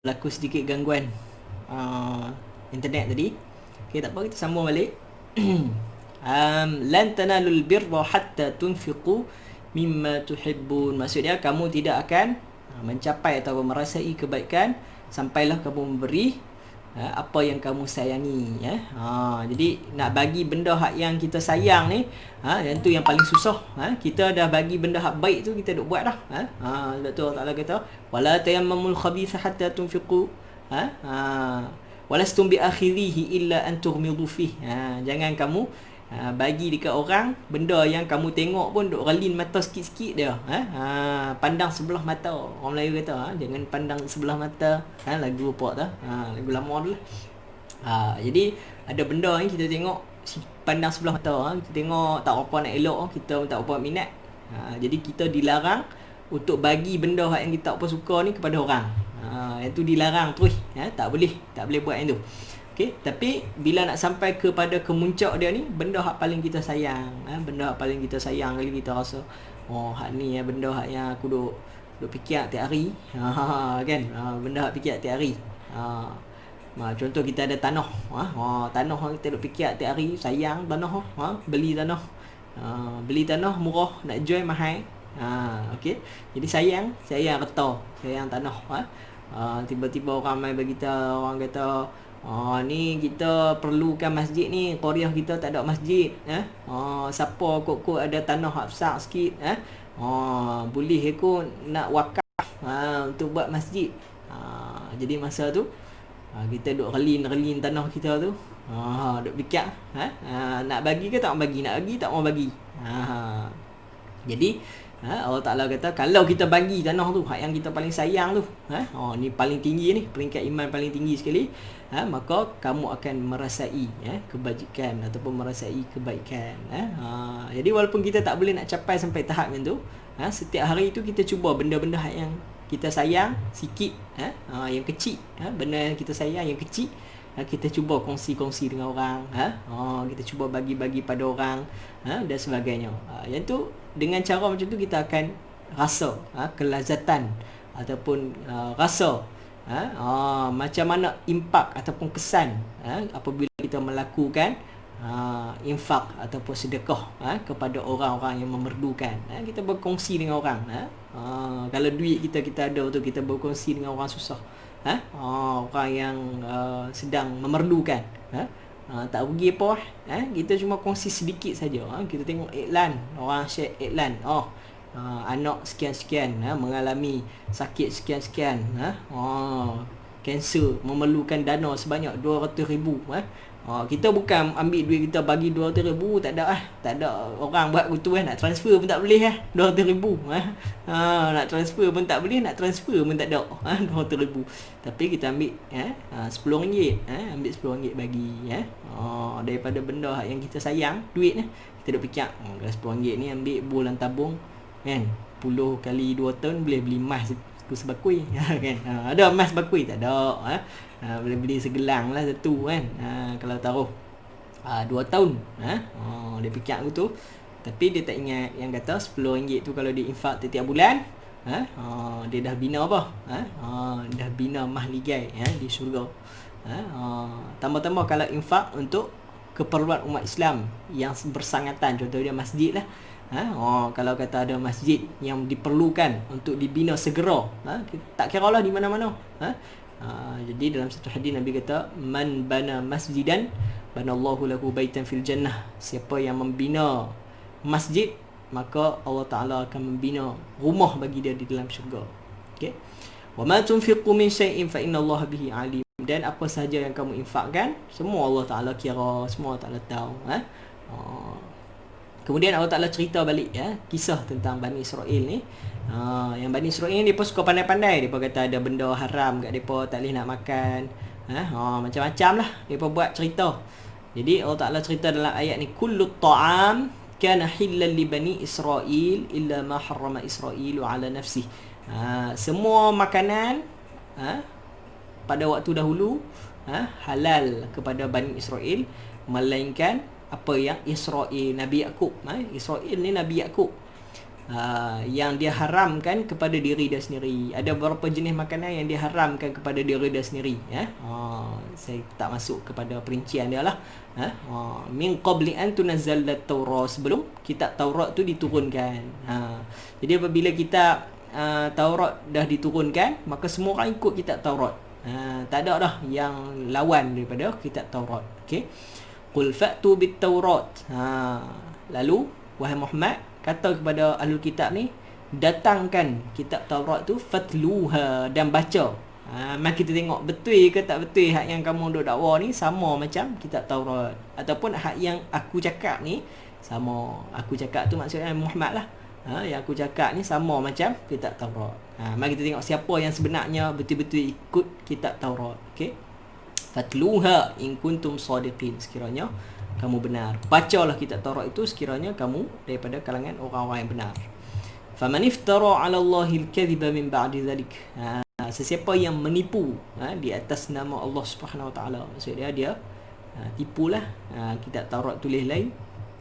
Berlaku sedikit gangguan internet tadi. Okay, tak apa, kita sambung balik. Lan tanalul birra hatta tunfiqu mimma tuhibbun. Maksudnya kamu tidak akan mencapai atau merasai kebaikan sampailah kamu memberi apa yang kamu sayangi, ya. Jadi nak bagi benda hak yang kita sayang ni, yang tu yang paling susah. Kita dah bagi benda hak baik tu, kita duk buat dah. Allah Taala kata wala tayammamul khabitha hatta tunfiqu walastum bi akhirihi illa an tughmidu fih. Jangan kamu bagi dekat orang benda yang kamu tengok pun duk relin mata sikit-sikit dia. Pandang sebelah mata. Orang Melayu kata, jangan pandang sebelah mata. Lagu apa tu? Lagu lama tu lah. Jadi ada benda ni kita tengok pandang sebelah mata. Kita tengok tak apa nak elok, kita tak apa minat. Jadi kita dilarang untuk bagi benda yang kita tak apa suka ni kepada orang. Yang tu dilarang terus. Tak boleh buat yang tu. Okay, tapi bila nak sampai kepada kemuncak dia ni, benda hak paling kita sayang, benda hak paling kita sayang kali kita rasa, hak ni benda hak yang aku duk fikir tiap hari, kan, benda hak fikir tiap hari. Contoh kita ada tanah, tanah kita duk fikir tiap hari, sayang tanah, beli tanah murah, nak jual mahal. Okey, jadi sayang harta, sayang tanah. Tiba-tiba orang mai bagi tahu, orang kata, ni kita perlukan masjid ni, Korea kita tak ada masjid. Siapa kot ada tanah hak besar sikit, boleh aku nak wakaf untuk buat masjid. Jadi masa tu kita duk relin tanah kita tu, duk fikir, nak bagi ke tak mau bagi, nak bagi tak mau bagi. Jadi Allah Ta'ala kata, kalau kita bagi tanah tu, hak yang kita paling sayang tu, ni paling tinggi ni, peringkat iman paling tinggi sekali, maka kamu akan merasai kebajikan ataupun merasai kebaikan. Jadi walaupun kita tak boleh nak capai sampai tahap yang tu, setiap hari tu kita cuba benda-benda hak yang kita sayang sikit, yang kecil, benda yang kita sayang yang kecil, kita cuba kongsi dengan orang, kita cuba bagi-bagi pada orang, dan sebagainya. Yang tu dengan cara macam tu kita akan rasa kelazatan ataupun rasa macam mana impak ataupun kesan apabila kita melakukan infak ataupun sedekah kepada orang-orang yang memerlukan. Kita berkongsi dengan orang. Kalau duit kita ada tu, kita berkongsi dengan orang susah, orang yang sedang memerlukan. Tak rugi apa, kita cuma kongsi sedikit saja. Kita tengok iklan, orang share iklan, anak sekian-sekian mengalami sakit sekian-sekian, kanser, memerlukan dana sebanyak 200,000. Kita bukan ambil duit kita bagi 200,000, tak ada orang buat gitu, nak transfer pun tak boleh 200,000, nak transfer pun tak boleh, nak transfer pun tak ada 200,000. Tapi kita ambil RM10, ambil RM10 bagi, daripada benda yang kita sayang, duit ni kita duk fikir, RM10 ni ambil bulan tabung, kan, 10 kali 2 tahun boleh beli emas sebakui, kan. Ada emas bakui tak ada, boleh beli segelang lah satu, kan. Kalau taruh 2 tahun, dia fikir aku tu. Tapi dia tak ingat yang kata RM10 tu kalau dia infak setiap bulan, dia dah bina apa, dah bina mahligai di syurga. Tambah-tambah kalau infak untuk keperluan umat Islam yang bersangatan, contohnya masjid lah. Kalau kata ada masjid yang diperlukan untuk dibina segera, tak kira lah di mana-mana. Jadi dalam satu hadis Nabi kata, man bana masjidan banallahu lahu baitan fil jannah. Siapa yang membina masjid, maka Allah Ta'ala akan membina rumah bagi dia di dalam syurga. Okay? Wa ma tunfiqu min syai'in fa innallaha bihi alim. Dan apa sahaja yang kamu infakkan, semua Allah Ta'ala kira, semua Allah Ta'ala tahu. Kemudian Allah Ta'ala cerita balik kisah tentang Bani Israel ni. Yang Bani Israel ni mereka suka pandai-pandai. Mereka kata ada benda haram kat mereka, tak boleh nak makan, macam-macam lah mereka buat cerita. Jadi Allah Ta'ala cerita dalam ayat ni, kullu ta'am kana hillan li Bani Israel illa ma harrama Israelu ala nafsih. Semua makanan pada waktu dahulu halal kepada Bani Israel, melainkan apa yang Israel, Nabi Yaqub, Israel ni Nabi Yaqub, yang dia haramkan kepada diri dia sendiri. Ada beberapa jenis makanan yang diharamkan kepada diri dia sendiri, ya. Saya tak masuk kepada perincian dia lah. Min qabli an tunazzal at-Taurat, sebelum kitab Taurat tu diturunkan. Jadi apabila kitab Taurat dah diturunkan, maka semua orang ikut kitab Taurat. Tak ada dah yang lawan daripada kitab Taurat. Okey. Qul fa'tu bit-Taurat. Lalu wahai Muhammad, kata kepada ahlul kitab ni, datangkan kitab Taurat tu, fatluha, dan baca. Mari kita tengok betul ke tak betul hak yang kamu duk dakwa ni sama macam kitab Taurat, ataupun hak yang aku cakap ni sama. Aku cakap tu maksudnya Muhammad lah. Yang aku cakap ni sama macam kitab Taurat. Mari kita tengok siapa yang sebenarnya betul-betul ikut kitab Taurat. Okey. Fatluha in kuntum sadiqin, sekiranya kamu benar. Bacalah kitab Taurat itu sekiranya kamu daripada kalangan orang-orang yang benar. Faman iftara 'ala Allahi al-kadhiba min ba'di dhalik. Sesiapa yang menipu di atas nama Allah Subhanahu Wa Taala, maksudnya dia tipulah kitab Taurat tulis lain,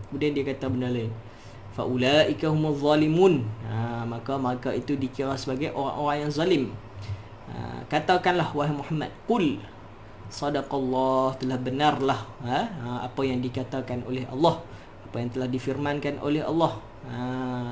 kemudian dia kata benda lain. Fa ulaika humuz zalimun. Maka itu dikira sebagai orang-orang yang zalim. Katakanlah wahai Muhammad, qul sadaqallah, telah benarlah apa yang dikatakan oleh Allah, apa yang telah difirmankan oleh Allah.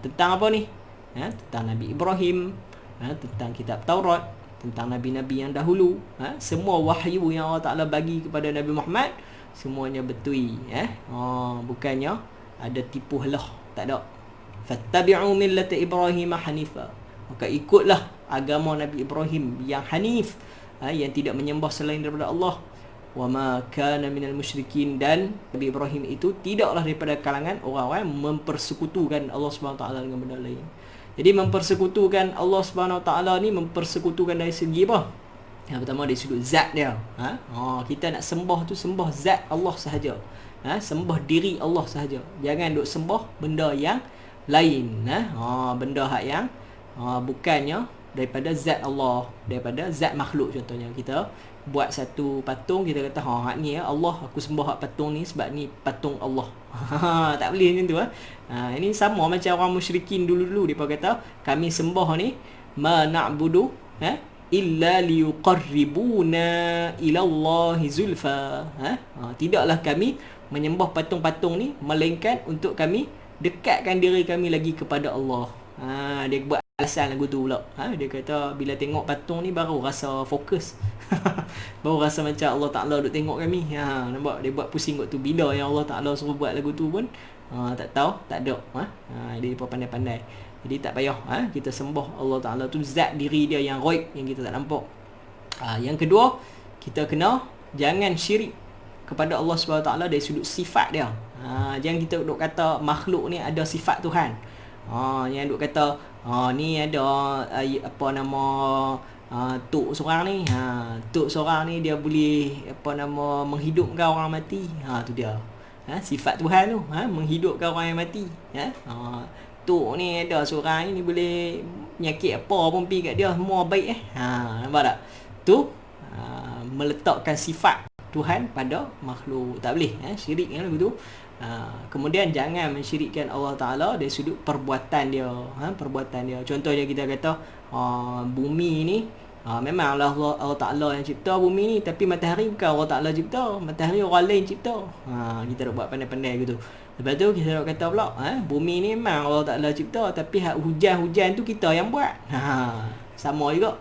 Tentang apa ni? Tentang Nabi Ibrahim, tentang kitab Taurat, tentang nabi-nabi yang dahulu. Semua wahyu yang Allah Ta'ala bagi kepada Nabi Muhammad, semuanya betul. Bukannya ada tipu helah, tak ada. Fattabi'u millata Ibrahim hanifa, maka ikutlah agama Nabi Ibrahim yang hanif, yang tidak menyembah selain daripada Allah. Wa ma kana minal musyrikin, dan Nabi Ibrahim itu tidaklah daripada kalangan orang-orang yang mempersekutukan Allah Subhanahu Wa Taala dengan benda lain. Jadi mempersekutukan Allah Subhanahu Wa Taala ni mempersekutukan dari segi apa? Yang pertama dari sudut zat dia. Kita nak sembah tu sembah zat Allah sahaja. Sembah diri Allah sahaja. Jangan duk sembah benda yang lain. Benda hak yang bukannya daripada zat Allah, daripada zat makhluk. Contohnya kita buat satu patung, kita kata hak ni Allah, aku sembah hak patung ni sebab ni patung Allah. Tak boleh macam tu. Ini sama macam orang musyrikin dulu-dulu, depa kata kami sembah ni ma na'budu illa liyuqarribuna ila Allahi zulfa. Tidaklah kami menyembah patung-patung ni melainkan untuk kami dekatkan diri kami lagi kepada Allah. Dia buat alasan lagu tu pula. Dia kata bila tengok patung ni baru rasa fokus. Baru rasa macam Allah Ta'ala duk tengok kami. Nampak dia buat pusing waktu bila yang Allah Ta'ala suruh buat lagu tu pun tak tahu, tak ada. Dia pun pandai-pandai. Jadi tak payah kita sembah Allah Ta'ala tu zat diri dia yang ghaib, yang kita tak nampak. Yang kedua, kita kena jangan syirik kepada Allah Subhanahu Wa Taala dari sudut sifat dia. Jangan kita duk kata makhluk ni ada sifat Tuhan. Yang duk kata ni ada apa nama tok seorang ni, tok seorang ni dia boleh apa nama menghidupkan orang mati. Tu dia. Sifat Tuhan tu, menghidupkan orang yang mati. Tok ni ada seorang ni boleh penyakit apa pun pergi kat dia semua baik. Nampak tak? Tu meletakkan sifat Tuhan pada makhluk. Tak boleh syirik kan begitu. Kemudian jangan mensyirikkan Allah Ta'ala dari sudut perbuatan dia. Perbuatan dia. Contohnya kita kata bumi ni memanglah Allah Ta'ala yang cipta bumi ni, tapi matahari bukan Allah Ta'ala cipta, matahari orang lain cipta. Kita dah buat pandai-pandai gitu. Lepas tu kita dah kata pula bumi ni memang Allah Ta'ala cipta, tapi hak hujan-hujan tu kita yang buat. Sama juga.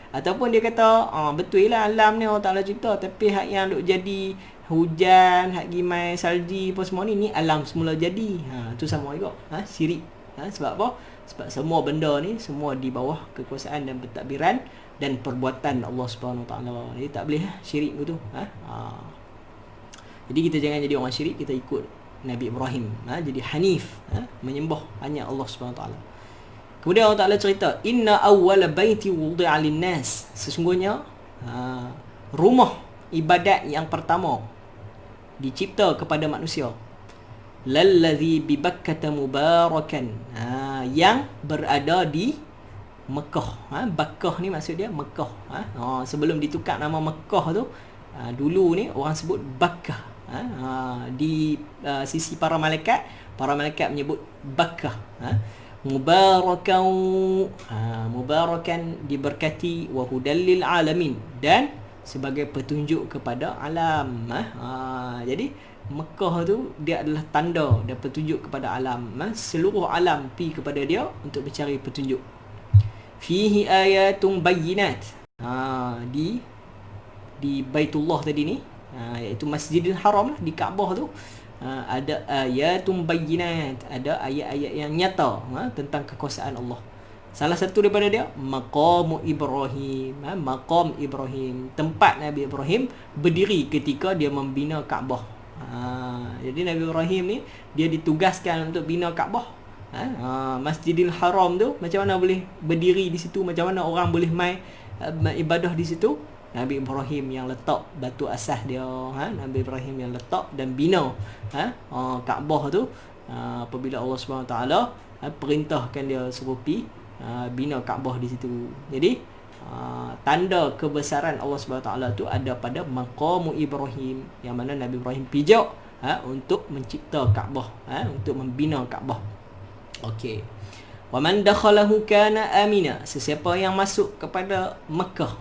Ataupun dia kata betul lah alam ni Allah Ta'ala cipta, tapi hak yang duk jadi hujan, hak gimai salji apa semua ni alam semula jadi. Tu sama juga. Syirik. Sebab apa? Sebab semua benda ni semua di bawah kekuasaan dan pentadbiran dan perbuatan Allah Subhanahu Wa Taala. Jadi tak boleh syirik begitu. Jadi kita jangan jadi orang syirik, kita ikut Nabi Ibrahim. Jadi hanif, menyembah hanya Allah Subhanahu Wa Taala. Kemudian Allah Ta'ala cerita, inna awwala baiti wudi'a lin-nas, sesungguhnya rumah ibadat yang pertama dicipta kepada manusia, lallazi bi Bakkah mubarakan, yang berada di Mekah. Bakkah ni maksud dia Mekah. Sebelum ditukar nama Mekah tu, dulu ni orang sebut Bakkah. Di sisi para malaikat menyebut Bakkah. Mubarakan, mubarakan diberkati, wa hudal lil alamin, dan sebagai petunjuk kepada alam. Jadi Mekah tu dia adalah tanda dan petunjuk kepada alam. Seluruh alam pi kepada dia untuk mencari petunjuk. Fihi ayatun bayyinat. Di Baitullah tadi ni, iaitu Masjidil Haram lah, di Kaabah tu, ada ayatun bayyinat, ada ayat-ayat yang nyata tentang kekuasaan Allah. Salah satu daripada dia Maqam Ibrahim. Maqam Ibrahim, tempat Nabi Ibrahim berdiri ketika dia membina Kaabah. Jadi Nabi Ibrahim ni dia ditugaskan untuk bina Kaabah. Masjidil Haram tu macam mana boleh berdiri di situ, macam mana orang boleh mai ibadah di situ? Nabi Ibrahim yang letak batu asas dia. Nabi Ibrahim yang letak dan bina Kaabah tu. Apabila Allah SWT perintahkan dia suruh pi bina Kaabah di situ. Jadi tanda kebesaran Allah SWT tu ada pada maqam Ibrahim, yang mana Nabi Ibrahim pijak untuk mencipta Kaabah, untuk membina Kaabah. Okey. Wa man dakhalahu kana amina. Sesiapa yang masuk kepada Mekah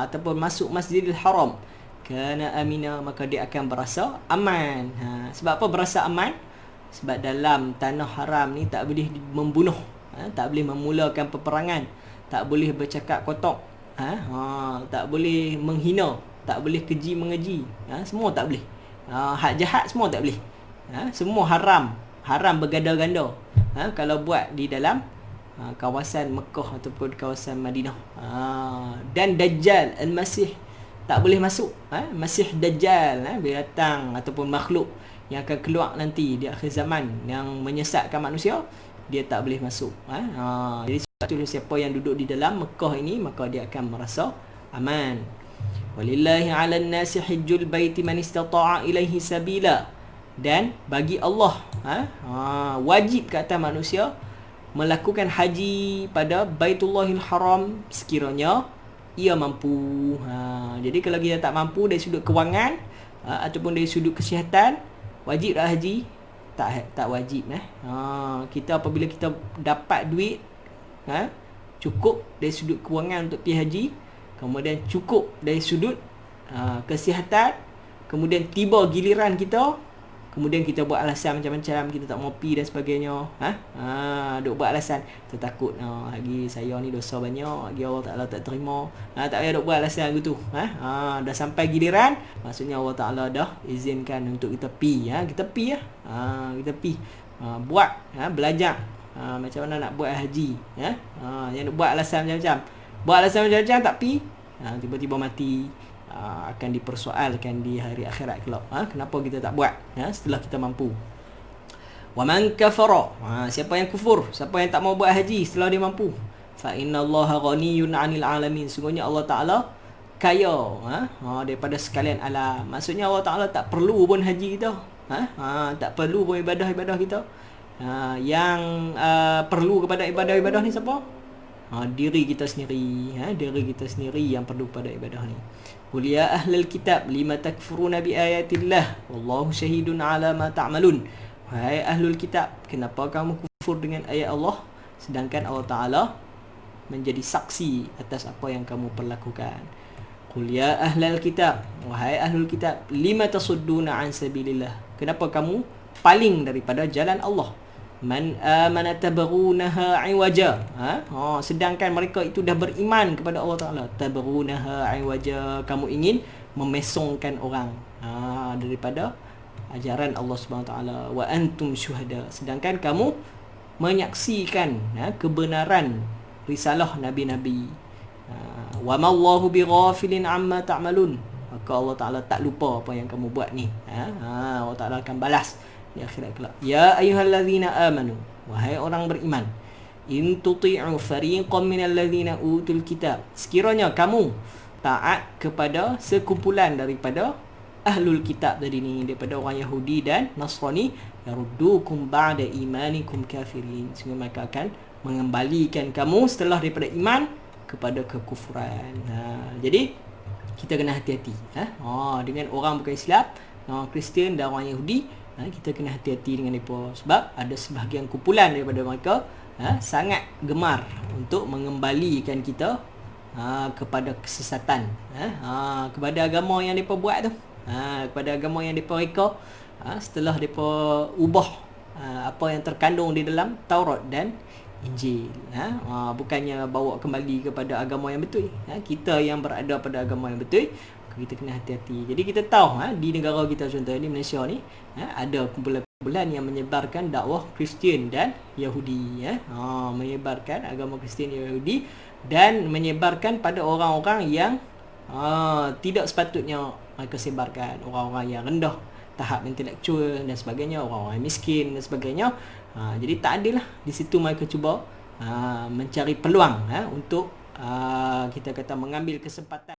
ataupun masuk Masjidil Haram, kana amina, maka dia akan berasa aman. Sebab apa berasa aman? Sebab dalam tanah haram ni tak boleh membunuh, tak boleh memulakan peperangan, tak boleh bercakap kotor, tak boleh menghina, tak boleh keji mengeji, semua tak boleh. Hak jahat semua tak boleh. Semua haram berganda-ganda. Kalau buat di dalam kawasan Mekah ataupun kawasan Madinah. Dan Dajjal Al-Masih tak boleh masuk. Masih Dajjal, binatang ataupun makhluk yang akan keluar nanti di akhir zaman yang menyesatkan manusia, dia tak boleh masuk. Jadi sebab tu siapa yang duduk di dalam Mekah ini, maka dia akan merasa aman. Walillahi 'alan nasi hajjul baiti man istata'a ilaihi sabila. Dan bagi Allah wajib ke atas manusia melakukan haji pada Baitullahil Haram sekiranya ia mampu. Jadi kalau kita tak mampu dari sudut kewangan ataupun dari sudut kesihatan, wajib tak haji? Tak wajib. Kita apabila kita dapat duit, cukup dari sudut kewangan untuk pergi haji, kemudian cukup dari sudut kesihatan, kemudian tiba giliran kita, kemudian kita buat alasan macam-macam, kita tak mau pi dan sebagainya. Duk buat alasan, kita takut lagi saya ni dosa banyak, lagi Allah Ta'ala tak terima. Tak payah duk buat alasan gitu. Dah sampai giliran, maksudnya Allah Ta'ala dah izinkan untuk kita pi. Kita pi kita pi. Buat, belajar macam mana nak buat haji. Yang duk buat alasan macam-macam. Buat alasan macam-macam tak pi, tiba-tiba mati. Akan dipersoalkan di hari akhirat kelak. Kenapa kita tak buat setelah kita mampu? Wa man kafara, siapa yang kufur, siapa yang tak mau buat haji setelah dia mampu, fa innallaha ghaniyyun 'anil 'alamin. Sungguhnya Allah Taala kaya daripada sekalian alam. Maksudnya Allah Taala tak perlu pun haji kita. Tak perlu pun ibadah-ibadah kita. Yang perlu kepada ibadah-ibadah ni siapa? Diri kita sendiri. Diri kita sendiri yang perlu pada ibadah ni. Qul ya ahlal kitab lima takfuruna bi ayatillah wallahu syahidun ala ma ta'malun. Wahai ahlul kitab, kenapa kamu kufur dengan ayat Allah sedangkan Allah Ta'ala menjadi saksi atas apa yang kamu perlakukan. Qul ya ahlal kitab, wahai ahlul kitab, lima tasudduna an sabilillah, kenapa kamu paling daripada jalan Allah? Man amana tabghunaha iwaja. Sedangkan mereka itu dah beriman kepada Allah Ta'ala. Tabghunaha iwaja, kamu ingin memesongkan orang daripada ajaran Allah SWT. Wa antum syuhada, sedangkan kamu menyaksikan kebenaran risalah nabi-nabi. Wa mallahu bighafilin amma ta'malun, maka Allah Ta'ala tak lupa apa yang kamu buat ni. Allah Ta'ala akan balas di akhirat kelak. Ya ayyuhallazina amanu, wahai orang beriman, in tuti'u fariqam minal ladzina utul kitab, sekiranya kamu taat kepada sekumpulan daripada ahlul kitab tadi ni, daripada orang Yahudi dan Nasrani, yaruddukum ba'da imanikum kafirin, sehingga mereka akan mengembalikan kamu setelah daripada iman kepada kekufuran. Jadi kita kena hati-hati dengan orang bukan Islam orang Kristian dan orang Yahudi, kita kena hati-hati dengan mereka sebab ada sebahagian kumpulan daripada mereka sangat gemar untuk mengembalikan kita kepada kesesatan, kepada agama yang mereka buat tu, kepada agama yang mereka reka setelah mereka ubah apa yang terkandung di dalam Taurat dan Injil. Bukannya bawa kembali kepada agama yang betul. Kita yang berada pada agama yang betul, kita kena hati-hati. Jadi kita tahu di negara kita, contoh di Malaysia ni, ada kumpulan-kumpulan yang menyebarkan dakwah Kristian dan Yahudi, menyebarkan agama Kristian dan Yahudi dan menyebarkan pada orang-orang yang tidak sepatutnya mereka sebarkan, orang-orang yang rendah tahap intelektual dan sebagainya, orang-orang miskin dan sebagainya. Jadi tak adil lah. Di situ mereka cuba mencari peluang untuk kita kata mengambil kesempatan.